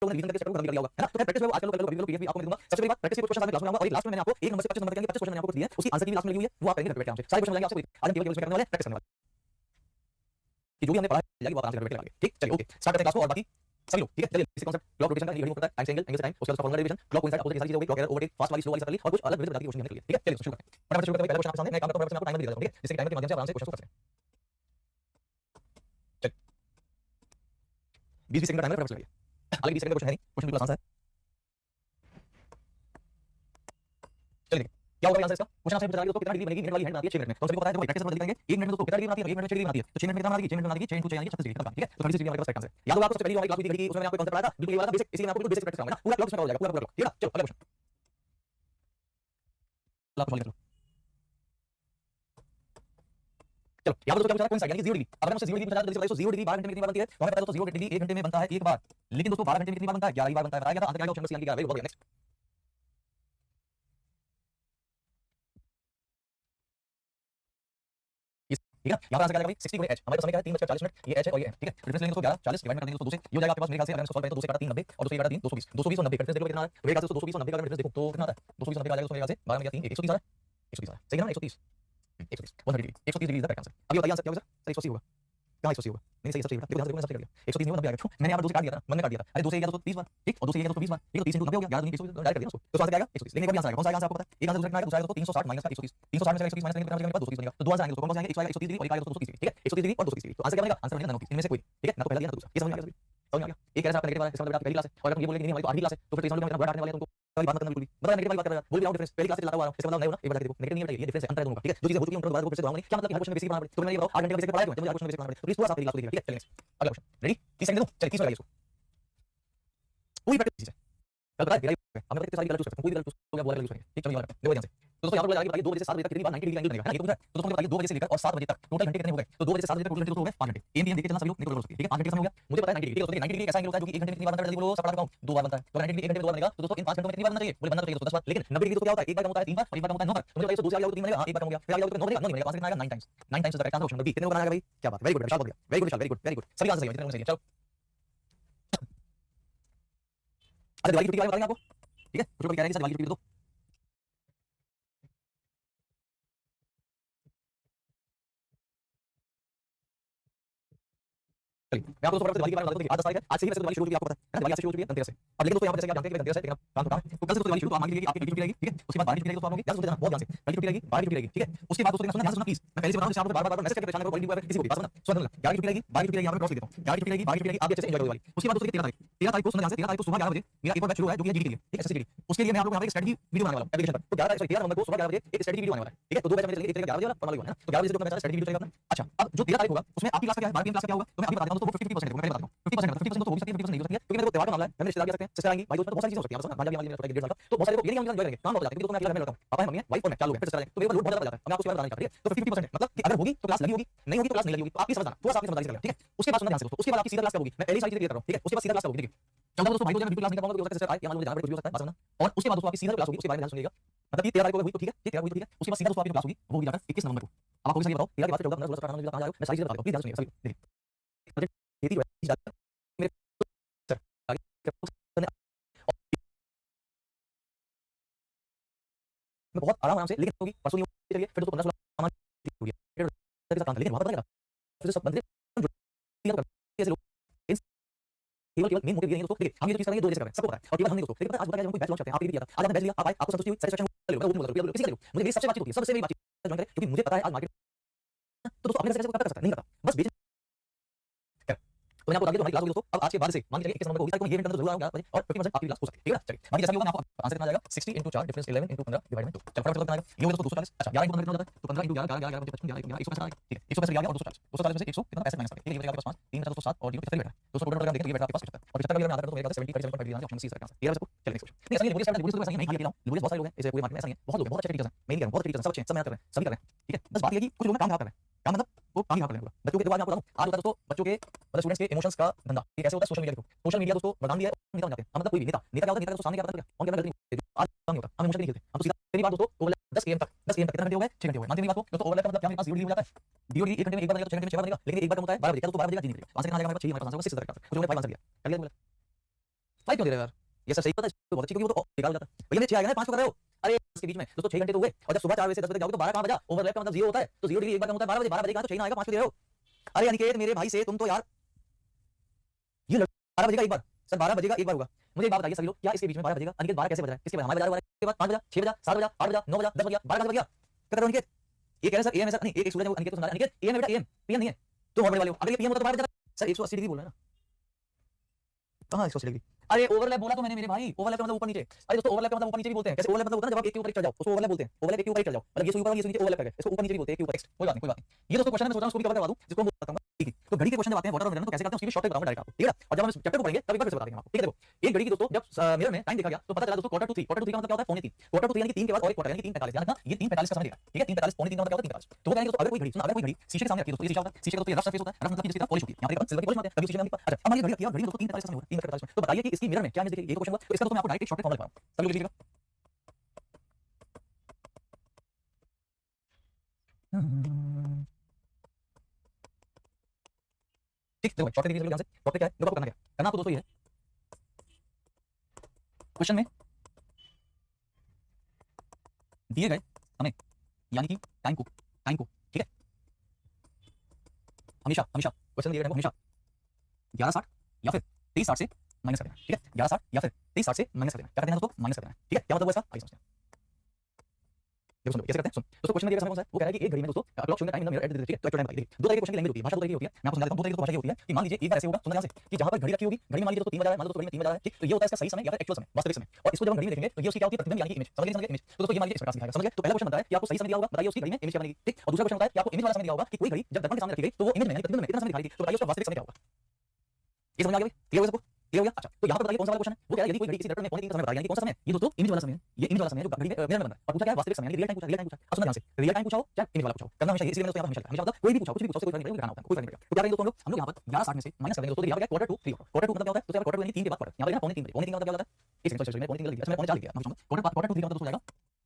लोगों ने रिवीजन करके चैप्टर को खत्म कर दिया होगा, है ना? तो प्रैक्टिस में आजकल लोग पीडीएफ भी आपको मैं दूंगा। सबसे पहली बात प्रैक्टिस के क्वेश्चन साथ में क्लास में लाऊंगा और लास्ट में मैंने आपको एक नंबर से 25 नंबर तक के 25 क्वेश्चन मैंने आपको दिए हैं, उसकी आंसर की भी लास्ट में लगी हुई है, वो आप करेंगे घर पे बैठ के आराम से। सारे क्वेश्चन मिलेंगे आपसे, आज हम केवल इसमें करने वाले हैं प्रैक्टिस करने वाले कि जो भी हमने पढ़ा है जाएगी वो आराम से घर बैठ के करेंगे। ठीक, चलिए ओके स्टार्ट करते हैं क्लास को और बाकी सभी लोग, ठीक है? चलिए इसी कॉन्सेप्ट क्लॉक रोटेशन का ये होता है, टाइम से एंगल, एंगल से टाइम, उसके बाद formula division, clock coincide opposite सारी चीजें हो गई, क्लॉक एरर ओवरटेक फास्ट वाली स्लो वाली सबली और कुछ अलग विविध प्रकार के क्वेश्चन हमने लिए, ठीक है? चलिए शुरू करते हैं। फटाफट शुरू करते हैं। पहला क्वेश्चन आपके सामने मैं काम करता हूं, मैं आपको टाइमर भी दे देता हूं, ठीक है? जिससे टाइमर के माध्यम से आराम से क्वेश्चन को कर सकते हैं। चलिए 20 सेकंड का टाइमर फटाफट चलाइए। हालांकि 20 सेकंड का क्वेश्चन है नहीं, क्वेश्चन बिल्कुल आसान है। चलिए देखिए क्या होगा आंसर इसका। क्वेश्चन आपसे पूछा गया दोस्तों कितना डिग्री बनेगी, मिनट वाली हैंड बनाती है 6 मिनट में, तो सभी को पता है देखो प्रैक्टिस में दिखाएंगे 1 मिनट में दोस्तों कितना डिग्री बनाती है, 1 मिनट में 6 डिग्री बनाती है, तो 6 मिनट में कितना बनाती है, 6 मिनट में बनाती है 6 * 6 यानी 36 डिग्री, ठीक है? तो 36 डिग्री हमारे पास करेक्ट आंसर है। याद होगा आपको सबसे पहली वाली क्लास हुई थी घड़ी की, उसमें मैंने आपको कॉन्सेप्ट पढ़ाया था, बिल्कुल ये वाला बेसिक, इसलिए मैं आपको बिल्कुल बेसिक प्रैक्टिस कराऊंगा ना, पूरा क्लॉक इसमें हो जाएगा, पूरा क्लॉक, ठीक है? चलो अगला क्वेश्चन आप सॉल्व कर लो। चलो यहाँ पर दोस्तों क्या पूछा है कोइंसाइड यानी कि 0 डिग्री। अगर मैं उससे 0 डिग्री पूछा तो जल्दी से बताइए 0 डिग्री 12 घंटे में कितनी बार बनती है, तो हमें पता है दोस्तों 0 डिग्री 1 घंटे में बनता है एक बार, लेकिन दोस्तों 12 घंटे में कितनी बार बनता है, 11 बार बनता है, बताया गया था। आंसर क्या आएगा ऑप्शन नंबर सी यानी कि 11। वेरी गुड, नेक्स्ट ठीक है? यहाँ पर आंसर क्या आएगा भाई 60 × h, हमारे पास समय क्या है 3:40 ये h है और ये है, ठीक है? डिफरेंस लेंगे दोस्तों 11 40 डिवाइड कर देंगे दोस्तों 2 से, ये हो जाएगा आपके पास मेरे ख्याल से अगर मैं सॉल्व करें तो 2 से काटा 3 90 और 2 से काटा 3 220, 220 और 90 डिफरेंस देखो कितना है, मेरे ख्याल से 220 और 90 का डिफरेंस देखो तो कितना आता है, 220 और 90 का आ जाएगा दोस्तों मेरे ख्याल से 12 में 3 130 आ रहा है, 130 आ रहा है, सही है ना? 130 130 130 degree is the correct answer. अभी बताइए आंसर क्या होगा सर? 180 होगा, कहाँ 180 होगा? नहीं सही, 180 होगा, देखो ध्यान से देखो मैंने सब कर दिया 130 नहीं होगा 90 आ गया, मैंने यहाँ पर 2 से काट दिया था, मन में काट दिया था, अरे 2 से ये गया तो 30 बार, ठीक, और 2 से ये गया तो 20 बार, ठीक है? तो 30 × 90 हो गया 11 130 डायरेक्ट कर दिया उसको, तो आंसर क्या आएगा 130। लेकिन एक और आंसर आएगा, कौन सा आएगा आंसर आपको पता है? एक आंसर दूसरा कितना आएगा, दूसरा आएगा तो 360 माइनस का 130, 360 में से 130 माइनस करेंगे तो कितना 230 बनेगा, तो दो आंसर आएंगे दोस्तों, कौन कौन से आएंगे? एक आएगा 130 डिग्री और एक आएगा 230 डिग्री, ठीक है? 130 डिग्री और 230 डिग्री, तो आंसर क्या बनेगा? आंसर बनेगा 90 इनमें से कोई, ठीक है? ना तो पहला दिया ना तो दूसरा, ये समझ में आ गया सभी? समझ में आ गया? एक कह रहा है आपका नेगेटिव वाला है, इसका मतलब आपकी पहली क्लास है, और अगर तुम ये बोलोगे कि नहीं हमारी तो आठवीं क्लास है, तो फिर तो इस मामले में बड़ा काटने वाले हैं तुमको, कोई बात मत करना बिल्कुल भी, बता नेगेटिव वाली बात कर रहा है, बोल भी रहा हूं डिफरेंस पहली क्लास से चलाता हुआ आ रहा हूं, इसका मतलब नहीं होना, एक बार देखो नेगेटिव नहीं बताइए, ये डिफरेंस है, अंतर है दोनों का, ठीक है? जो चीजें हो चुकी हैं उनको दोबारा फिर से दोहराऊंगा नहीं, क्या मतलब कि हर क्वेश्चन में बेसिक बनाना पड़े, तो मैंने ये बताओ 8 घंटे का बेसिक पढ़ाया तो मुझे हर क्वेश्चन में बेसिक बनाना पड़े, तो प्लीज थोड़ा सा पहली क्लास को देखिए, ठीक है? चलिए नेक्स्ट अगला क्वेश्चन, रेडी? 30 सेकंड दे दूं, चलिए 30 लगाइए इसको, पूरी प्रैक्टिस है, कल पता है मेरा हमने कितने सारी गलत यूज करते हैं, कोई भी गलत यूज हो गया वो गलत यूज करेंगे, ठीक? चलिए देखो ध्यान से, तो दोस्तों यहाँ पर बताइए 2 बजे से 7 बजे तक कितनी बार 90 डिग्री एंगल बनेगा, है ना? ये तो पूछा है, तो दोस्तों बताइए 2 बजे से लेकर और 7 बजे तक टोटल घंटे कितने हो गए, तो 2 बजे से 7 बजे तक टोटल घंटे तो हो गए 5 घंटे, एम पी एम देखिए चलना सभी लोग निकल सकते हैं, ठीक है? 5 घंटे का समय हो गया, मुझे पता है 90 डिग्री, ठीक है? 90 डिग्री एक ऐसा एंगल होता है जो कि 1 घंटे में कितनी बार बनता है, जल्दी बोलो, सब पढ़ा रखा हूं, 2 बार बनता है, तो 90 डिग्री 1 घंटे में 2 बार बनेगा, तो दोस्तों इन 5 घंटों में कितनी बार बनना चाहिए, बोले बनना तो चाहिए दोस्तों 10 बार, लेकिन 90 डिग्री तो क्या होता है, एक बार कम होता है 3 बार और एक बार कम होता है 9 बार, तो मुझे बताइए 2 से आगे 3 बनेगा, हां एक बार कम हो गया, फिर आगे 9 बनेगा 9 नहीं बनेगा, आंसर कितना आएगा 9 times, 9 times is the correct answer option number B. कितने को बनाना है भाई, क्या बात है, वेरी गुड विशाल, बोल दिया, वेरी गुड विशाल, वेरी गुड वेरी गुड, सभी आंसर सही है, जितने को सही है, चलो अरे दिवाली की छुट्टी के बारे में बताएंगे आपको, ठीक है? कुछ लोग कह रहे हैं कि सर दिवाली की छुट्टी दे दो, चलिए मैं आपको दोस्तों दिवाली के बारे में बता देता हूँ। आज 10 तारीख है, आज से ही वैसे दिवाली शुरू हो चुकी है, आपको पता है ना? दिवाली आज से शुरू हो चुकी है धनतेरस से। अब लेकिन दोस्तों यहाँ पर जैसे कि आप जानते हैं कि धनतेरस है, लेकिन काम तो काम है, तो कल से दोस्तों दिवाली शुरू, तो आप मान लीजिए कि आपकी ड्यूटी रहेगी, ठीक है? उसके बाद 12 ड्यूटी रहेगी दोस्तों आप लोगों की, ध्यान से सुनते रहना बहुत ध्यान से, पहली ड्यूटी रहेगी 12 ड्यूटी रहेगी, ठीक है? उसके बाद दोस्तों ध्यान से सुनना प्लीज, मैं पहले से बता रहा हूं, जैसे आप लोग बार-बार मैसेज करके परेशान हो रहे हो, किसी को भी बात सुनना, सुन लेना, 11 ड्यूटी रहेगी 12 ड्यूटी रहेगी, यहाँ पर क्रॉस लिख देता हूं, 11 ड्यूटी रहेगी 12 ड्यूटी रहेगी, आप अच्छे से एंजॉय करो दिवाली। उसके बाद दोस्तों 13 तारीख को सुनना ध्यान से, 13 तारीख को सुबह 11 बजे मेरा एक और बैच शुरू है जो कि है जीडी के लिए, ठीक है? एसएससी के लिए, उसके लिए मैं आप लोगों को यहाँ पे एक स्ट्रेटजी वीडियो बनाने वाला हूं एप्लीकेशन पर, तो 13 नवंबर को सुबह 11 बजे एक स्ट्रेटजी वीडियो आने वाला है, ठीक है? तो दो बैच में चलेंगे, एक तरीके 11 बजे वाला और वाला है ना, तो 11 बजे से जो मैं स्ट्रेटजी वीडियो चलेगा अपना। अच्छा अब जो 13 तारीख होगा उसमें आपकी क्लास का क्या है, 12 पीएम क्लास का क्या होगा, तो मैं अभी बता देता हूं, तो वो 50% है, मैं पहले बता दूं 50% तो हो भी सकती है 50% नहीं हो सकती है, क्योंकि मेरे को त्योहार का मामला है, मैं रिश्तेदार भी आ सकते हैं, सिस्टर आएंगी, भाई दोस्त, बहुत सारी चीजें हो सकती हैं, आप समझ भांजा भी हमारी मेरा 1.5 साल का, तो बहुत सारे लोग ये नहीं हम एंजॉय करेंगे, काम बहुत जाते हैं, क्योंकि तो मैं अकेला घर में रहता हूं, पापा है, मम्मी है, वाइफ और मैं, 4 लोग हैं, फिर सिस्टर आएंगे, तो मेरे को लोड बहुत ज्यादा जाता है, मैं आपको उसके बारे में बताना नहीं चाहता, ठीक है? तो 50% है, मतलब कि अगर होगी तो क्लास लगी होगी, नहीं होगी तो क्लास नहीं लगी होगी, तो आप ये समझना, थोड़ा सा आपकी समझदारी से करेगा, ठीक है? उसके बाद सुनना ध्यान से दोस्तों, उसके बाद आपकी सीधा क्लास कब होगी, मैं पहले ही सारी चीजें क्लियर कर रहा हूं, ठीक है? उसके बाद सीधा क्लास कब होगी, देखिए चौदह दोस्तों भाई दोस्त बिल्कुल क्लास नहीं कर पाऊंगा, क्योंकि हो सकता है सिस्टर आए या मान लो जहां पर कुछ भी हो सकता है, बात समझना। और उसके बाद दोस्तों आपकी सीधा क्लास होगी, उसके बारे में ध्यान सुनिएगा, मतलब कि 13 तारीख को हुई तो ठीक है, ये 13 हुई तो ठीक है, उसके बाद सीधा दोस्तों आपकी क्लास होगी वो होगी जाकर 21 नवंबर को। अब आपको सही बताओ 13 के बाद फिर 14 15 16 18 19 कहां जा रहे हो, मैं सारी चीजें बता दूंगा, प्लीज ध्यान सुनिएगा सभी, देखिए खेती जो है मेरे सर आगे मैं बहुत आराम से, लेकिन होगी परसों नहीं होगी, चलिए फिर तो 15 16 सामान हो गया, फिर के साथ काम था, लेकिन वहां पर लगेगा फिर सब बंदे ऐसे लोग केवल केवल मेन मोटिव ये नहीं दोस्तों, देखिए हम ये जो चीज कर रहे हैं 2 वजह से कर रहे हैं, सबको पता है, और केवल हम नहीं दोस्तों, लेकिन पता है आज बताया कोई बैच लॉन्च करते हैं, आपने भी किया था, आज आपने बैच लिया, आप आए, आपको संतुष्टि हुई, सैटिस्फैक्शन हुआ, मैं वो नहीं बोल रहा, किसी का मुझे मेरी सबसे बातचीत होती है, सबसे मेरी बातचीत ज्वाइन करें, क्योंकि मुझे पता है आज मार्केट, तो दोस्तों अपने से कैसे कर सकता है, नहीं करता, बस बेच तो मैं आपको बता दूं, हमारी क्लास होगी दोस्तों, अब आज के बाद से मान के चलिए 21 नवंबर को होगी, ताकि ये इवेंट अंदर जरूर आऊंगा बजे और 50% आपकी क्लास हो सकती है, ठीक है ना? चलिए बाकी जैसा भी होगा मैं आपको आंसर कितना आ जाएगा 60 * 4 डिफरेंस 11 * 15 डिवाइड में 2, चलो फटाफट कितना आएगा, ये होगा दोस्तों 240, अच्छा 11 * 15 कितना हो जाता है, तो 15 * 11 11 11 55 11 165 आएगा, ठीक है? 165 आ गया और 240 240 में से 100 कितना 65 माइनस करें, ये बचेगा आपके पास 5 3 बचा दोस्तों 7 और 0 75 बैठा है, दोस्तों टोटल अगर हम देखें तो ये बैठा आपके पास 75 और 75 का भी अगर आधा कर तो मेरे ख्याल से 70 37.5 डिग्री ऑप्शन सी इसका आंसर, ये सबको चलिए नेक्स्ट क्वेश्चन, नहीं ऐसा नहीं है, लोग स्टार्ट है, लोग ऐसा नहीं है, मैं ही अकेला हूं, लोग बहुत सारे लोग हैं, ऐसे पूरे मार्केट में ऐसा नहीं है, बहुत लोग हैं, बहुत अच्छे टीचर्स हैं, मैं नहीं कह रहा हूं, बहुत अच्छे टीचर्स हैं, सब अच्छे हैं, सब मेहनत कर रहे हैं, सभी कर रहे हैं, ठीक है? बस बात ये है कि कुछ लोग ना काम खराब कर रहे हैं, काम मतलब वो काम ही खराब कर रहे हैं, बच्चों के दिमाग में आपको बताऊं, आज होता है दोस्तों बच्चों के मतलब स्टूडेंट्स के इमोशंस का धंधा, ये कैसे होता है, सोशल मीडिया के थ्रू, सोशल मीडिया दोस्तों वरदान भी है, नेता बन जाते हैं, हम मतलब कोई भी नेता नेता क्या होता है, नेता दोस्तों सामने क्या पता क्या, ऑन कैमरा गलती नहीं होती, आज काम नहीं होता, हम इमोशन नहीं खेलते, हम तो सीधा पहली बात दोस्तों ओवरलैप 10 एएम तक 10 एएम तक कितने घंटे हो गए 6 घंटे हो गए, मानते नहीं बात को दोस्तों, ओवरलैप का मतलब क्या, मेरे पास 0 डिग्री हो जाता है, 0 डिग्री 1 घंटे में एक बार बनेगा तो 6 घंटे में 6 बार बनेगा, लेकिन एक बार कम होता है 12 बजे, क्या दोस्तों 12 बजे का 3 घंटे, आंसर कितना आ जाएगा हमारे पास 6 हमारे पास आंसर होगा 6 तक, कुछ लोगों ने 5 आंसर दिया, कर लिया फाइव क्यों दे रहे हो यार? ये सब सही पता है, बहुत अच्छी, क्योंकि वो तो बेकार हो जाता है। भैया 6 आएगा ना, 5 क्यों कर रहे हो? अरे इसके बीच में दोस्तों 6 घंटे तो हुए, और जब सुबह 4 बजे से 10 बजे जाओगे तो 12 कहां बजा? ओवरलैप का मतलब 0 होता है, तो 0 डिग्री एक बार होता है 12 बजे, 12 बजे का तो 6 ना आएगा, 5 क्यों दे रहे हो? अरे अनिकेत मेरे भाई से तुम तो यार, ये 12 बजेगा एक बार सर, 12 बजेगा एक बार होगा। मुझे एक बात बताइए सभी लोग, क्या इसके बीच में 12 बजेगा? अनिकेत 12 कैसे बज रहा है? किसके बाद हमारे बजा रहा है? इसके बाद 5 बजा, 6 बजा, 7 बजा, 8 बजा, 9 बजा, 10 बजा, 12 कैसे बज गया? क्या कर रहे हो अनिकेत? ये कह रहे हैं सर एएम है सर, नहीं एक स्टूडेंट है वो अनिकेत को सुना रहा है, अनिकेत एएम है बेटा, एएम पीएम नहीं है, तो और बड़े वाले हो, अगर ये पीएम होता तो 12 बजा सर। 180 डिग्री बोल रहा है ना, कहां 180 डिग्री? अरे ओवरलैप बोला तो मैंने मेरे भाई, ओवरलैप का मतलब ऊपर नीचे। अरे दोस्तों ओवरलैप का मतलब ऊपर नीचे भी बोलते हैं, कैसे ओवरलैप मतलब होता है जब आप एक के ऊपर एक चढ़ जाओ उसको ओवरलैप बोलते हैं, ओवरलैप एक के ऊपर एक चढ़ जाओ, मतलब ये सो ऊपर वाली ये सो नीचे ओवरलैप कर गए, इसको ऊपर नीचे भी बोलते हैं, एक के ऊपर टेक्स्ट, कोई बात नहीं कोई बात नहीं। ये दोस्तों क्वेश्चन मैं सोच रहा हूं उसको भी कवर करवा दूं, जिसको मैं बताऊंगा ठीक है। तो घड़ी के क्वेश्चन जब आते हैं वाटर और मिरर तो कैसे करते हैं उसकी भी शॉर्टकट बताऊंगा डायरेक्ट आपको, ठीक है। और जब हम इस चैप्टर को पढ़ेंगे तब एक बार फिर से बता देंगे आपको, ठीक है। देखो एक घड़ी की दोस्तों जब मिरर में टाइम देखा गया तो पता चला दोस्तों क्वार्टर टू 3, क्वार्टर टू 3 का मतलब क्या होता है? पौने 3, क्वार्टर टू 3 यानी कि 3 के बाद और एक क्वार्टर यानी कि 3:45, ध्यान रखना ये 3:45 का समय देगा, ठीक है। 3:45 पौने 3 का मतलब क्या होता है? 3:45। तो वो कहेंगे दोस्तों अगर कोई घड़ी सुनो, अगर कोई घड़ी शीशे के सामने रखी है दोस्तों, ये शीशा होता है, शीशे का दोस्तों ये रफ सरफेस होता है, रफ मतलब कि जिसकी तरह पॉलिश होती है, यहां पे अपन सिल्वर की पॉलिश मारते हैं तभी शीशे में नहीं दिखता। अच्छा अब मान लीजिए घड़ी रखी है, घड़ी में दोस्तों 3:45 का समय हुआ, 3:45 मिनट, तो बताइए कि इसकी मिरर में क्या इमेज दिखेगी? ये तो क्वेश्चन हुआ, तो इसका दोस्तों मैं आपको डायरेक्ट एक शॉर्टकट फॉर्मूला बताऊंगा, सभी लोग लीजिएगा। ठीक देखो शॉर्टकट देखिए ध्यान से, शॉर्टकट क्या है देखो आपको करना क्या है, करना आपको दोस्तों ये है क्वेश्चन में दिए गए समय यानी कि टाइम को ठीक है, हमेशा हमेशा क्वेश्चन दिए गए हमेशा 11:60 या फिर 23:60 से माइनस कर देना, ठीक है। 11:60 या फिर 23:60 से माइनस कर देना, क्या कर देना दोस्तों? माइनस कर देना, ठीक है। क्या मतलब हुआ इसका? आइए समझते हैं। देखो सुनो कैसे करते हैं, सुन दोस्तों क्वेश्चन में दिया समय कौन सा है? वो कह रहा है कि एक घड़ी में दोस्तों clock showing the time in the mirror at the ठीक है, तो एक्चुअल टाइम बताइए। दो तरह के क्वेश्चन की लैंग्वेज होती है, भाषा दो तरह की होती है, मैं आपको समझा देता हूं। दो तरह की भाषा ये होती है कि मान लीजिए एक बार ऐसे होगा, सुनना ध्यान से, कि जहां पर घड़ी रखी होगी, घड़ी में मान लीजिए दोस्तों 3 बजा रहा है, मान लो दोस्तों घड़ी में 3 बजा रहा है, ठीक, तो ये होता है इसका सही समय या फिर एक्चुअल समय, वास्तविक समय। और इसको जब हम घड़ी में देखेंगे तो ये उसकी क्या होती है? प्रतिबिंब यानी कि इमेज, समझ गए इमेज। तो दोस्तों ये मान लीजिए इस प्रकार से दिखाएगा, समझ गए। तो पहला क्वेश्चन बताया कि आपको सही समय दिया होगा, बताइए उसकी घड़ी में इमेज क्या बनेगी, ठीक। और दूसरा क्वेश्चन बताया कि आपको इमेज वाला समय दिया होगा कि कोई घड़ी जब दर्पण के सामने रखी गई तो वो इमेज में यानी प्रतिबिंब में कितना समय दिखाई दी, तो बताइए उसका वास्तविक समय क्या होगा। ये समझ आ गया भाई? क्लियर हो सबको? क्लियर हो गया? अच्छा तो यहाँ पर बताइए कौन सा वाला क्वेश्चन है? वो कह रहा है यदि कोई घड़ी किसी दर्पण में पौने 3 का समय बताएगी, यानी कि कौन सा समय है? ये दोस्तों इमेज वाला समय है, ये इमेज वाला समय है जो घड़ी में मिरर में बन रहा है। और पूछा क्या है? वास्तविक समय यानी रियल टाइम पूछा, रियल टाइम पूछा। अब सुनना ध्यान से, रियल टाइम पूछा हो चाहे इमेज वाला पूछा हो, करना हमेशा इसीलिए मैंने दोस्तों यहाँ पर हमेशा लिखा, हमेशा मतलब कोई भी पूछा हो, कुछ भी पूछा हो, कोई फर्क नहीं पड़ेगा, दिखाना होता है, कोई फर्क नहीं पड़ेगा। तो क्या करेंगे दोस्तों हम लोग यहाँ पर 11:60 में से माइनस कर देंगे दोस्तों, यहाँ पर क्या क्वार्टर टू 3 क्वार्टर टू मतलब क्या होता है? तो यहाँ पर क्वार्टर यानी 3 के बाद क्वार्टर, यहाँ पर क्या पौने 3 बजे, पौने 3 का मतलब क्या होता है? एक सेकंड सॉरी पौने 3 लिख दिया, मैं पौने 4 लिख दिया, माफी चाहूंगा। क्वार्टर टू 3 का मतलब दोस्तों हो जाएगा,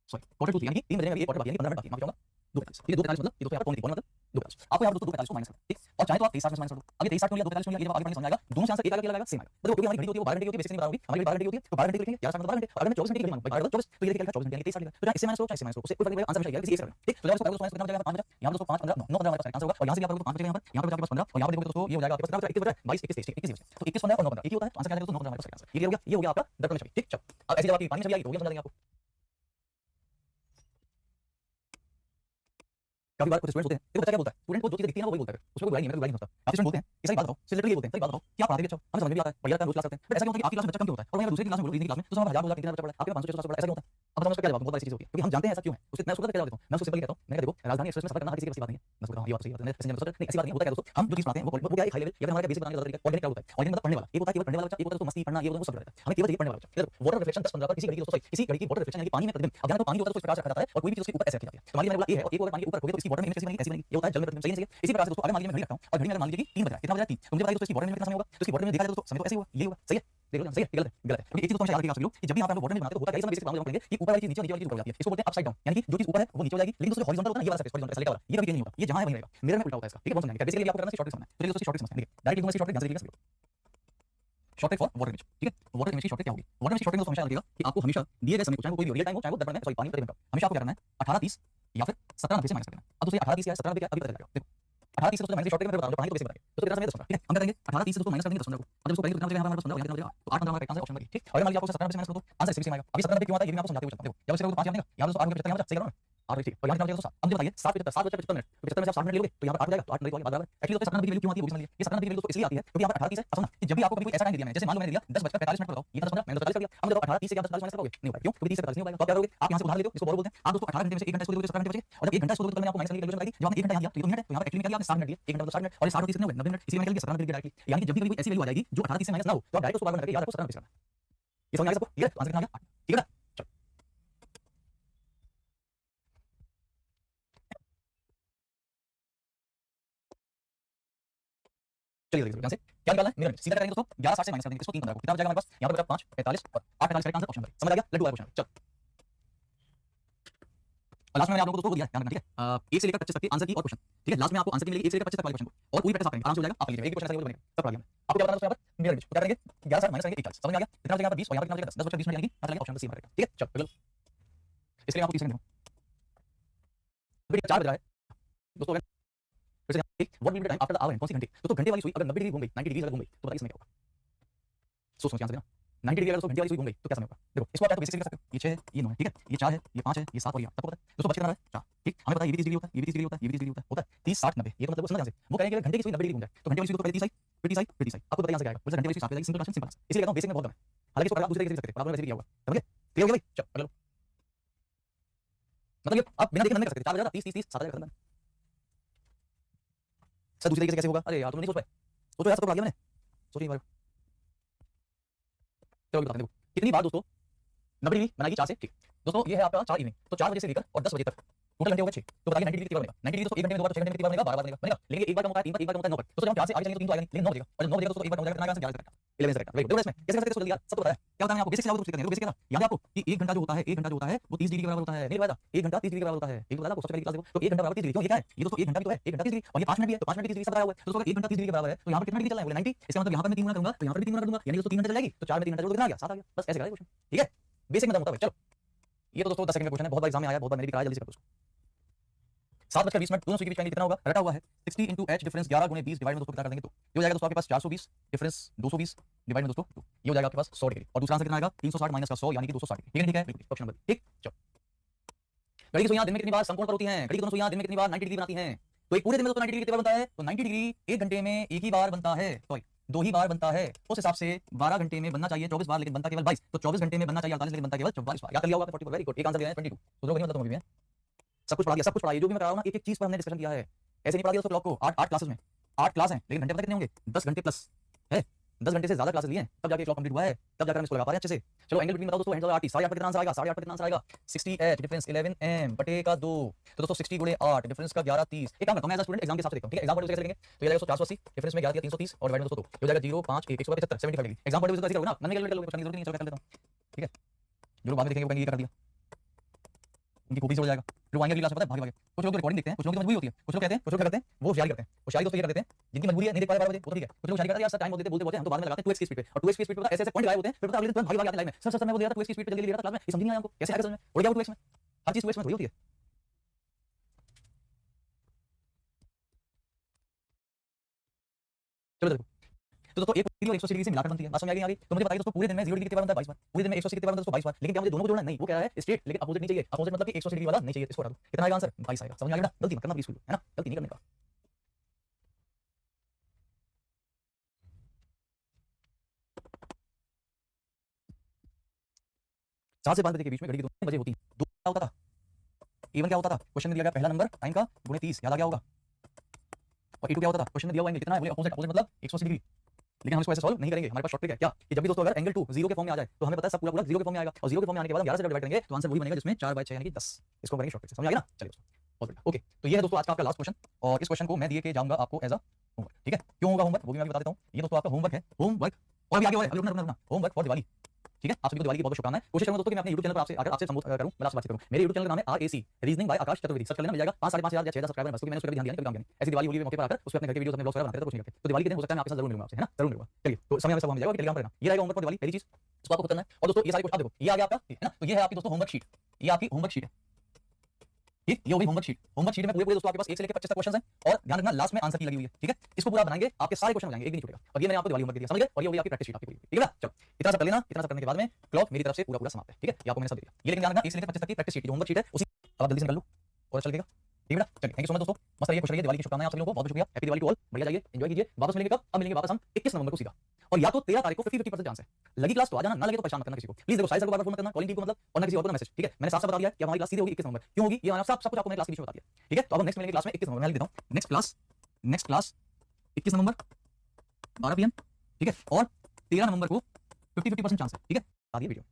सॉरी क्वार्टर टू 3 यानी कि 3 बजे में अभी एक क्वार्टर बाकी है, 15 मिनट बाकी है, माफी चाहूंगा। 2:45 ठीक है, 2:45 मतलब ये दोस्तों यहाँ पर पौने 3 मतलब 2:45। आपको यहाँ पर दोस्तों 2:45 को माइनस करना है, ठीक। और चाहे तो आप 23:60 में माइनस कर दो, अब ये 23:60 क्यों लिया 2:45 क्यों लिया, ये जब आगे बढ़ने समझ आएगा। दोनों से आंसर एक आएगा, क्या लगाएगा? सेम आएगा। मतलब क्योंकि हमारी घड़ी होती है वो 12 घंटे की होती है, बेसिकली बता रहा हूं हमारी 12 घंटे की होती है, तो 12 घंटे लिखेंगे 11:60 मतलब 12 घंटे। अगर मैं 24 घंटे की घड़ी मानूं भाई 12 24 तो ये लिखेगा 24 घंटे यानी 23:60 लिखा, तो चाहे इससे माइनस करो चाहे इससे माइनस करो, उससे कोई फर्क नहीं पड़ेगा, आंसर हमेशा आएगा किसी एक से करना, ठीक। तो जब इसको दोस्तों माइनस करना हो जाएगा 5 बजा, यहाँ दोस्तों 5 15 9 15 हमारे पास आंसर होगा। और यहाँ से भी आप करोगे तो 5 बचेगा, यहाँ पर आपके पास 15 और यहाँ पर देखोगे दोस्तों ये हो जाएगा आपके पास 21 बचा 22 21 23 21 तो 21 15 और 9 15 एक ही होता है, तो आंसर क्या आएगा दोस्तों 9 15 हमारे पास आंसर। ये हो गया आपका दर्पण में छवि, ठीक। चलो अब ऐसे जब आपकी पानी में छवि आएगी तो वो समझा देंगे आपको। काफी बार कुछ स्टूडेंट्स होते हैं, देखो बच्चा क्या बोलता है, स्टूडेंट को जो चीजें दिखती है ना वो वही बोलता है, उसमें कोई बुराई नहीं है, कोई बुराई नहीं होता। आप स्टूडेंट बोलते हैं कि सही बात बताओ, सिर्फ लिटरली बोलते हैं, सही बात बताओ क्या पढ़ाते भी अच्छा हो, हमें समझ में भी आता है, बढ़िया लगता है, रोज क्लास करते हैं। बट ऐसा क्यों होता है कि आपकी क्लास में बच्चा कम क्यों होता है और वहीं दूसरी क्लास में बोलो, रीजनिंग क्लास में तो हमारा 1000 2000 3,000 बच्चा पढ़ा है, आपके 500 600 पढ़ा है, ऐसा क्यों होता है? अब बताओ उसका क्या जवाब, बहुत बड़ी चीज होती है, क्योंकि हम जानते हैं ऐसा क्यों है। उससे मैं उसको क्या जवाब देता हूं, मैं उसको सिंपल कहता हूं, मैंने देखो राजधानी एक्सप्रेस में सफर करना हर किसी के बस की बात नहीं है। मैं उसको कहता हूं ये बात सही बात है, पैसेंजर सफर नहीं ऐसी बात नहीं होता है दोस्तों। हम जो चीज पढ़ाते हैं वो क्या है हाई लेवल या फिर हमारे बेसिक बनाने का तरीका ऑर्गेनिक क्या होता है, ऑर्गेनिक मतलब पढ़ने वाला, एक होता है केवल पढ़ने वाला बच्चा, एक होता है दोस्तों मस्ती करना, ये होता है वो सब रहता है, हमें केवल ये पढ़ने वाला बच्चा। देखो वाटर रिफ्लेक्शन 10 15 पर किसी घड़ी की दोस्तों किसी घड़ी की वाटर रिफ्लेक्शन यानी कि पानी में प्रतिबिंब, अब ध्यान दो पानी होता है तो इस प्रकार से रखा जाता है और कोई भी चीज उसके ऊपर ऐसे रखी जाती है। तो मान लीजिए मैंने बोला ए है और एक अगर पानी के ऊपर रखोगे तो इसकी वाटर में इमेज कैसी बनेगी, ऐसी बनेगी, ये होता है जल में प्रतिबिंब, सही है। इसी प्रकार से दोस्तों अगर मान लीजिए मैं घड़ी रखता हूं और घड़ी में अगर मान लीजिए कि 3 बज रहा है, कितना बज रहा है 3, तो मुझे बताइए दोस्तों इसकी वाटर में कितना समय होगा, तो इसकी वाटर में देखा जाए दोस्तों समय तो ऐसे होगा, ये होगा, सही है। देख लो सही है गलत है गलत है, क्योंकि एक चीज तो हमेशा याद रखिएगा आप सभी लोग कि जब भी आप वाटर में बनाते हो तो होता है बेसिक फॉर्मूला करेंगे कि ऊपर वाली चीज नीचे, नीचे वाली चीज ऊपर हो जाती है, इसको बोलते हैं अपसाइड डाउन, यानी कि जो चीज ऊपर है वो नीचे हो जाएगी, लेकिन दोस्तों हॉरिजॉन्टल होता है ना, ये वाला सरफेस हॉरिजॉन्टल ऐसा लिखा हुआ है, ये कभी चेंज नहीं होगा, ये जहां है वहीं रहेगा। मिरर में उल्टा होता है इसका, ठीक है, बहुत समझाएंगे बेसिकली आपको करना है शॉर्टकट समझना है, तो दोस्तों शॉर्टकट समझना है, देखिए डायरेक्ट दूंगा इसकी शॉर्टकट ध्यान से देखिएगा सभी लोग। शॉर्टकट फॉर वाटर इमेज, ठीक है। वाटर इमेज की शॉर्टकट क्या होगी? वाटर इमेज की शॉर्टकट दोस्तों हमेशा याद रखिएगा कि आपको हमेशा दिए गए समय को चाहे वो कोई भी रियल टाइम हो चाहे वो दर्पण में सॉरी पानी प्रतिबिंब, हमेशा आपको क्या करना है 18:30 या फिर 17:90 से माइनस कर देना। अब दोस्तों 18:30 क्या है 17:90 क्या अभी पता चलेगा, देखो 18:30 से दोस्तों माइनस शॉर्टकट में बता रहा हूं, पढ़ाई तो बेसिक बताएंगे तो कितना समय 10 15, ठीक है। हम करेंगे 18:30 से दोस्तों माइनस कर देंगे 10 15 को, अब जब इसको करेंगे तो कितना बचेगा हमारे पास 15 और यहाँ कितना बचेगा, तो 8 15 हमारा आंसर ऑप्शन नंबर, ठीक। और मान लीजिए आपको 17:90 से माइनस कर दो आंसर इसी से आएगा। अभी 17:90 क्यों आता है ये भी मैं आपको समझाते हुए चलता हूं, देखो जब इससे 5 आएगा यहाँ दोस्तों 8 75 यहाँ बचा, सही कर रहा हूं मैं 8 ठीक। और यहाँ कितना बचेगा दोस्तों 7, अब मुझे बताइए 7 मिनट 75 में से आप 7 मिनट ले लोगे तो यहाँ पर 8 हो जाएगा, तो 8 मिनट बराबर एक्चुअली दोस्तों 17:90 की वैल्यू क्यों आती है वो भी समझ लीजिए। ये 17:90 की वैल्यू दोस्तों इसलिए आती है क्योंकि यहाँ पर 18:30 है, अब सुनना कि जब भी आपको कभी कोई ऐसा टाइम दिया मैंने, जैसे मान लो मैंने दिया 10:45 मिनट पर बताओ, ये 10 15 मैंने तो 45 कर दिया, अब बताओ 18:30 से क्या 10:45 माइनस करोगे, नहीं होगा, क्यों? क्योंकि 30 से 45 नहीं हो पाएगा, तो आप क्या करोगे आप यहाँ से उधार ले लो, इसको बोरो बोलते हैं। आप दोस्तों 18 घंटे में से 1 घंटा इसको दोगे तो 17 घंटे बचे, और जब 1 घंटा इसको दोगे तो मैंने आपको माइनस करने की कैलकुलेशन लगाई, जब आपने 1 घंटा यहाँ दिया तो ये 2 मिनट है, तो यहाँ पर एक्चुअली में क्या दिया आपने 60 मिनट दिए, 1 घंटा मतलब 60 मिनट और ये 60 30 कितने हो गए 90 मिनट, इसलिए मैंने लिया 17:90 डायरेक्टली। यानी कि जब भी कभी ऐसी वैल्यू आ जाएगी जो 18:30 से माइनस ना हो तो आप डायरेक्ट उसको बार बार करके याद रखो 17:90 करना। ये समझ आ गया सबको? क्लियर? आंसर कितना आ गया? ठीक है ना? चलिए देखिए ध्यान से क्या निकालना है मिरर में, सीधा करेंगे दोस्तों 11:60 से माइनस कर देंगे इसको 3 15 को, कितना बच जाएगा हमारे पास यहाँ पर बचा 5 45 और 8 45 का आंसर ऑप्शन नंबर, समझ आ गया? लड्डू वाला क्वेश्चन चल और लास्ट में मैंने आप लोगों को दोस्तों वो दिया है, ध्यान रखना, ठीक है। 1 से लेकर 25 तक के आंसर की और क्वेश्चन, ठीक है। लास्ट में आपको आंसर की मिलेगी 1 से लेकर 25 तक वाले क्वेश्चन को, और पूरी प्रैक्टिस आप करेंगे, आराम से हो जाएगा, आप लीजिए एक क्वेश्चन ऐसा बनेगा, सब पढ़ा दिया आपको। क्या बताना दोस्तों, यहाँ पर मिरर इमेज तो क्या करेंगे, 11 7 माइनस करेंगे 41, समझ में आ गया। कितना बचेगा यहाँ पर 20 और यहाँ पर कितना बचेगा 10, 10 बचकर 20 मिनट यानी मतलब ऑप्शन नंबर सी हमारा रहेगा, ठीक है। चलो अगला, इसलिए आपको 30 सेकंड दूंगा, बेटा 4 बज रहा है दोस्तों। अगर फिर से यहाँ what will be the time after the hour, कौन सी घंटे दोस्तों, घंटे वाली सुई अगर 90 डिग्री घूम गई, 90 डिग्री अगर घूम गई तो बताइए इसमें क्या होगा, सोच सोच के आंसर देना। 90 डिग्री अगर दोस्तों घंटे वाली सुई घूम गई तो क्या समय होगा, देखो इसको आप बेसिक कर सकते हो, ये 6 है, ये 9 है, ठीक है, ये 4 है, ये 5 है, ये 7 और ये 8, सबको पता है दोस्तों। बच कितना रहा है 4, ठीक। हमें पता है ये भी 30 डिग्री होता है, ये भी 30 डिग्री होता है, ये भी 30 डिग्री होता है 30 60 90, ये तो मतलब समझ ध्यान से, वो कहेंगे अगर घंटे की सुई 90 डिग्री घूम जाए तो घंटे वाली सुई को पहले 30 आई, फिर 30 आई, फिर 30 आई, आपको बताइए आंसर क्या आएगा, मतलब घंटे वाली सुई 7 पे जाएगी, सिंपल क्वेश्चन, सिंपल आंसर। इसलिए कहता हूं बेसिक में बहुत दम है, हालांकि इसको अगर आप दूसरे तरीके से भी कर सकते हैं, आपने वैसे भी किया होगा, समझ गए, क्लियर हो गया भाई। चलो अगला, मतलब ये आप बिना देखे नहीं कर सकते, 4 बजा 30 30 30 7 खत्म। सर दूसरे तरीके से कैसे होगा, अरे यार तुमने नहीं सोच पाए, सोचो यार, सब तो पढ़ा दिया मैंने, सोचिए एक बार। चलो बताते हैं, देखो कितनी बार दोस्तों 90 डिग्री बनाएगी 4 से, ठीक। दोस्तों ये है आपका 4 इवनिंग, तो 4 बजे से लेकर और 10 बजे तक टोटल घंटे हो गए 6, तो बताइए 90 डिग्री कितनी बार बनेगा, 90 डिग्री दोस्तों 1 घंटे में 2 बार, तो 6 घंटे में कितनी बार बनेगा, 12 बार बनेगा, लेकिन एक बार का मौका है 3 बार, एक बार का मौका है 9 बार, तो जब हम 4 से आगे चलेंगे तो 3 तो आएगा नहीं, लेकिन 9 बजेगा, और जब 9 बजेगा दोस्तों एक बार का हो जाएगा, कितना आएगा 11 करेक्ट, 11 से करेक्ट, वेरी गुड। देखो इसमें कैसे कर सकते हो, जल्दी यार सब तो पता है, क्या होता है आपको बेसिक से लागू करते हैं, बेसिक क्या था याद है आपको कि 1 घंटा जो होता है, 1 घंटा जो होता है वो 30 डिग्री के बराबर होता है, नहीं बताया 1 घंटा 30 डिग्री के बराबर होता है, एक बताया आपको सबसे पहली क्लास देखो, तो 1 घंटा बराबर 30 डिग्री, क्यों ये क्या है, ये दोस्तों 1 घंटा भी तो है, 1 घंटा 30 डिग्री, और ये 5 मिनट भी है, तो 5 मिनट की 30 डिग्री सब आया हुआ है, तो दोस्तों 1 घंटा 30 डिग्री के बराबर है, तो यहाँ पर कितना डिग्री चल रहा है, बोले 90, इसका मतलब यहाँ पर मैं 3 गुना करूंगा तो यहाँ पर भी 3 गुना कर दूंगा, यानी दोस्तों 3 घंटे चल जाएगी, तो 4 में 3 घंटे जोड़ कितना आ गया 7 आ गया, बस ऐसे करेगा क्वेश्चन, ठीक है। बेसिक में दम होता है। चलो ये तो दोस्तों 10 सेकंड का क्वेश्चन है, बहुत बार एग्जाम में आया, बहुत बार मैंने भी कराया, जल्दी से कर दो उसको। 7:20 दोनों सुई के बीच का एंगल कितना होगा, रटा हुआ है 60 into h डिफरेंस 11 गुणे 20 डिवाइड में दोस्तों कितना कर देंगे, तो ये हो जाएगा दोस्तों आपके पास 420 डिफरेंस 220 डिवाइड में दोस्तों 2, ये हो जाएगा आपके पास 100 डिग्री, और दूसरा आंसर कितना आएगा 360 माइनस का 100 यानी कि 260 डिग्री, ठीक है बिल्कुल ऑप्शन नंबर, ठीक। चलो घड़ी की सुइयां दिन में कितनी बार समकोण पर होती हैं, घड़ी की दोनों सुइयां दिन में कितनी बार 90 डिग्री बनाती हैं, तो एक पूरे दिन में दोस्तों 90 डिग्री कितनी बार बनता है, तो 90 डिग्री एक घंटे में एक ही बार बनता है, सॉरी 2 ही बार बनता है, उस हिसाब से 12 घंटे में बनना चाहिए 24 बार, लेकिन बनता केवल 22, तो 24 घंटे में बनना चाहिए 48, लेकिन बनता केवल 44 बार, याद कर लिया होगा 44, वेरी गुड, एक आंसर दिया है 22, सुधरो नहीं मतलब मैं सब कुछ पढ़ा दिया, सब कुछ पढ़ा, जो भी मैं करा रहा हूं ना एक एक चीज पर हमने डिस्कशन किया है, ऐसे नहीं पढ़ा दिया दोस्तों क्लॉक को, 8 क्लासेस में 8 क्लास हैं, लेकिन घंटे पता कितने होंगे 10 घंटे प्लस है, 10 घंटे से ज्यादा क्लासेस लिए हैं तब जाके क्लॉक कंप्लीट हुआ है, तब जाकर हम इसको लगा पा रहे हैं अच्छे से। चलो एंगल बिटवीन बताओ दोस्तों, 8 8 पर कितना आंसर आएगा, 8.5 पर कितना आंसर आएगा 60h डिफरेंस 11m बटे का 2, तो दोस्तों 60 गुणे 8 डिफरेंस का 11 30, एक काम करता हूं मैं एज अ स्टूडेंट एग्जाम के हिसाब से देखता हूं, ठीक है, एग्जाम पॉइंट से कैसे लेंगे, तो ये जाएगा 480 डिफरेंस में 11 दिया 330 और डिवाइड में दोस्तों 2, ये हो जाएगा 0 5 1 175 75 डिग्री, एग्जाम पॉइंट से कैसे करोगे ना, मैंने कैलकुलेट कर लोगे, कुछ नहीं जरूरत नहीं, चलो कर लेता हूं, ठीक है। जो लोग बाद में देखेंगे वो कहेंगे ये कर दिया, उनकी खूबी से हो जाएगा, लोग आएंगे क्लास में, पता है भागे भागे, कुछ लोग रिकॉर्डिंग देखते हैं, कुछ लोग की मजबूरी होती है, कुछ लोग कहते हैं, कुछ लोग क्या करते हैं वो होशियारी करते हैं, होशियारी दोस्तों ये कर देते हैं जिनकी मजबूरी है नहीं देख पा रहे 12 बजे, वो तो ठीक है, कुछ लोग होशियारी करते हैं यार सर टाइम बोलते बोलते हम तो बाद में लगाते हैं 2x की स्पीड पे, और 2x की स्पीड पे ऐसे ऐसे पॉइंट गायब होते हैं, फिर पता अगले दिन तुरंत भाग भाग आते लाइन में, सर मैं वो दे रहा था 2x की स्पीड पे जल्दी ले रहा था क्लास में, ये समझ नहीं आया हमको कैसे आएगा समझ में, उड़ गया वो 2x में, हर चीज 2x में थोड़ी होती है। चलो देखो तो दोस्तों एक डिग्री और 180 डिग्री से मिलाकर बनती है, बात समझ आ गई, तो मुझे बताइए दोस्तों पूरे दिन में 0 डिग्री कितनी बार बनता है 22 बार, पूरे दिन में 180 कितनी बार बनता है दोस्तों 22 बार, लेकिन क्या मुझे दोनों को जोड़ना नहीं, वो कह रहा है स्ट्रेट, लेकिन अपोजिट नहीं चाहिए, अपोजिट मतलब कि 180 डिग्री वाला नहीं चाहिए, इसको हटा दो, कितना आएगा आंसर 22 आएगा, समझ आ गया ना, गलती मत करना प्लीज, है ना, गलती नहीं करने का। 7 से 5 बजे के बीच में घड़ी की 2 बजे होती है, 2 क्या होता था, A1 क्या होता था, क्वेश्चन में दिया गया पहला नंबर टाइम का गुणे 30, याद आ गया होगा, और A2 क्या होता था, क्वेश्चन में दिया हुआ एंगल कितना है, बोले अपोजिट, अपोजिट मतलब 180 डिग्री, लेकिन हम इसको ऐसे सॉल्व नहीं करेंगे, हमारे पास शॉर्ट ट्रिक है क्या कि जब भी दोस्तों अगर एंगल 2 0 के फॉर्म में आ जाए तो हमें पता है सब पूरा पूरा 0 के फॉर्म में आएगा, और 0 के फॉर्म में आने के बाद हम 11 से डिवाइड करेंगे तो आंसर वही बनेगा जिसमें 4/6 यानी कि 10, इसको करेंगे शॉर्ट ट्रिक से, समझ आ गया ना, चलिए दोस्तों बहुत बढ़िया, ओके। तो ये है दोस्तों आज का आपका लास्ट क्वेश्चन, और इस क्वेश्चन को मैं दिए के जाऊंगा आपको एज अ होमवर्क, ठीक है, क्यों होगा होमवर्क वो भी मैं बता देता हूँ, ये दोस्तों आपका होमवर्क है, होमवर्क और भी आगे हो रहा है, अभी रुकना, होमवर्क फॉर दिवाली, ठीक है, आप सभी को दिवाली की बहुत शुभकामनाएं, कोशिश करूंगा दोस्तों कि मैं अपने YouTube चैनल पर आपसे आकर आपसे संबोधित करूं, मैं आपसे बात करूं, मेरे YouTube चैनल का नाम है RAC रीजनिंग बाय आकाश चतुर्वेदी, सर्च कर लेना मिल जाएगा, 5 5,500 या 6,000 सब्सक्राइबर बस, क्योंकि मैंने उस पर ध्यान दिया नहीं, कोई काम नहीं, ऐसी दिवाली होली के मौके पर आकर उस पर अपने घर के वीडियोस अपने ब्लॉग्स वगैरह बनाते हैं तो कुछ नहीं करते, तो दिवाली के दिन हो सकता है मैं आपके साथ जरूर मिलूंगा आपसे, है ना, जरूर मिलूंगा, चलिए तो समय में सब हो जाएगा, टेलीग्राम पर रहना, ये रहेगा होमवर्क फॉर दिवाली, पहली चीज इसको आपको करना है, और दोस्तों ये सारे क्वेश्चन आप देखो, ये आ गया आपका, है ना, तो ये है आपकी दोस्तों होमवर्क शीट, ये आपकी होमवर्क शीट है, ठीक, ये हो गई होमवर्क शीट, होमवर्क शीट में पूरे पूरे दोस्तों आपके पास 1 से लेकर 25 तक क्वेश्चंस हैं, और ध्यान रखना लास्ट में आंसर की लगी हुई है, ठीक है, इसको पूरा बनाएंगे आपके सारे क्वेश्चन हो जाएंगे, एक भी नहीं छूटेगा, और ये मैंने आपको दिवाली होमवर्क दिया, समझ गए, और ये हो गई आपकी प्रैक्टिस शीट आपकी पूरी, ठीक है ना, चलो इतना सब कर लेना, इतना सब करने के बाद में क्लॉक मेरी तरफ से पूरा पूरा समाप्त है, ठीक है, ये आपको मैंने सब दिया, ये लेकिन ध्यान रखना 1 से लेकर 25 तक की प्रैक्टिस शीट, जो होमवर्क शीट है उसी अब जल्दी से कर लो और चल देगा, ठीक है, चलिए थैंक यू सो मच दोस्तों, मस्त रहिए, खुश रहिए, दिवाली की शुभकामनाएं आप सभी लोगों को, बहुत बहुत शुक्रिया, हैप्पी दिवाली टू ऑल, बढ़िया जाइए, एंजॉय कीजिए, वापस मिलेंगे कब, अब मिलेंगे वापस हम 21 नवंबर को सीधा, और या तो 13 तारीख को 50-50% चांस है, लगी क्लास तो आ जाना, ना लगे तो परेशान मत करना किसी को, प्लीज देखो साइज को बार-बार फोन मत करना, कॉलिंग टीम को मतलब, और ना किसी और को मैसेज, ठीक है, मैंने साफ-साफ बता दिया कि हमारी क्लास सीधे होगी 21 नवंबर, क्यों होगी ये मैंने साफ सब कुछ आपको मैंने क्लास के बीच में बता दिया, ठीक है, तो अब हम नेक्स्ट मिलेंगे क्लास में 21 नवंबर, मैं लिख देता हूं नेक्स्ट क्लास 21 नवंबर 12 PM, ठीक है, और 13 नवंबर को 50-50% चांस है, ठीक है, बता दिया वीडियो,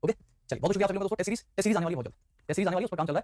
ओके, चलिए बहुत शुक्रिया आप सभी लोगों का दोस्तों, टेस्ट सीरीज आने वाली है बहुत जल्द, टेस्ट सीरीज आने वाली है, उस पर काम चल रहा है,